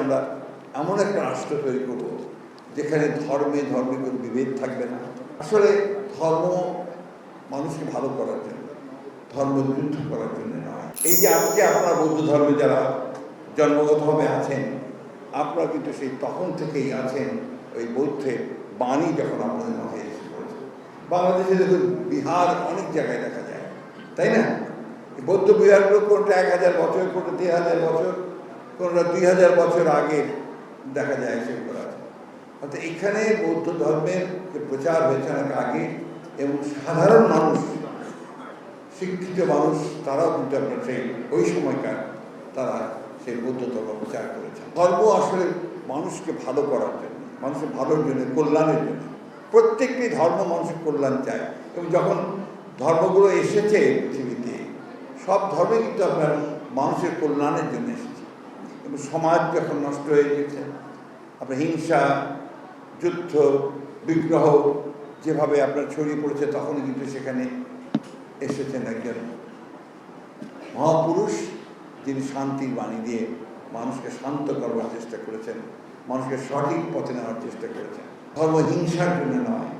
আমরা এমন একটা রাষ্ট্র তৈরি করব যেখানে ধর্মে কোনো বিভেদ থাকবে না। আসলে ধর্ম মানুষকে ভালো করার জন্য, ধর্মযুদ্ধ করার জন্য নয়। এই যে আজকে আপনারা বৌদ্ধ ধর্মে যারা জন্মগতভাবে আছেন, আপনারা কিন্তু সেই তখন থেকেই আছেন ওই বৌদ্ধের বাণী যখন আপনাদের মাথায় এসে পড়েছে। বাংলাদেশে দেখুন বিহার অনেক জায়গায় দেখা যায়, তাই না? বৌদ্ধ বিহারগুলো কোনটা 1000 বছর, কোনটা 3000 বছর, কোনটা 2000 বছর আগে দেখা যায় সেগুলো আছে। অর্থাৎ এখানে বৌদ্ধ ধর্মের যে প্রচার হয়েছে অনেক আগে, এবং সাধারণ মানুষ, শিক্ষিত মানুষ, তারাও কিন্তু আপনার সেই ওই সময়কার তারা সেই বৌদ্ধ ধর্ম প্রচার করেছে। ধর্ম আসলে মানুষকে ভালো করার জন্য, মানুষের ভালোর জন্য, কল্যাণের জন্য। প্রত্যেকটি ধর্ম মানুষের কল্যাণ চায়, এবং যখন ধর্মগুলো এসেছে পৃথিবীতে, সব ধর্মে কিন্তু আপনার মানুষের কল্যাণের জন্য এসেছে। এবং সমাজ যখন নষ্ট হয়ে গেছে, আপনার হিংসা, যুদ্ধ, বিগ্রহ যেভাবে আপনার ছড়িয়ে পড়েছে, তখনই কিন্তু সেখানে এসেছেন একজন মহাপুরুষ, যিনি শান্তির বাণী দিয়ে মানুষকে শান্ত করবার চেষ্টা করেছেন, মানুষকে সঠিক পথে নেওয়ার চেষ্টা করেছেন। ধর্ম হিংসার জন্য নয়,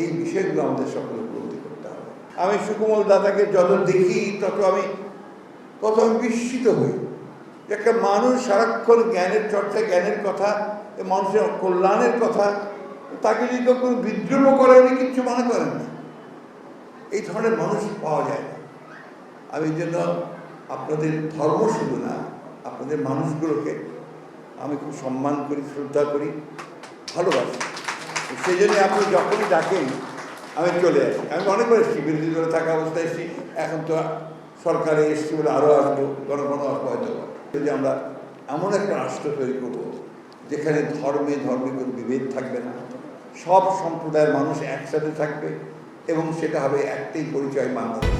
এই বিষয়গুলো আমাদের সকলে উপলব্ধি করতে হবে। আমি সুকোমল দাদাকে যত দেখি তত আমি বিস্মিত হই। একটা মানুষ সারাক্ষণ জ্ঞানের চর্চা, জ্ঞানের কথা, মানুষের কল্যাণের কথা, তাকে যদি কেউ কোনো বিদ্রোহ করে উনি কিচ্ছু মনে করেন না। এই ধরনের মানুষ পাওয়া যায় না। আমি এই জন্য আপনাদের ধর্ম শুধু না, আপনাদের মানুষগুলোকে আমি খুব সম্মান করি, শ্রদ্ধা করি, ভালোবাসি। সেই জন্য আপনি যখনই ডাকেন আমি চলে আসি। আমি অনেক করে এসেছি, বিরোধী দলে থাকা অবস্থায় এসেছি, এখন তো সরকারে এসেছি বলে আরও আসবো, গণগণ আসবো হয়তো। যে আমরা এমন একটা রাষ্ট্র তৈরি করব যেখানে ধর্মে কোনো বিভেদ থাকবে না, সব সম্প্রদায়ের মানুষ একসাথে থাকবে, এবং সেটা হবে একটাই পরিচয়, বাংলাদেশ।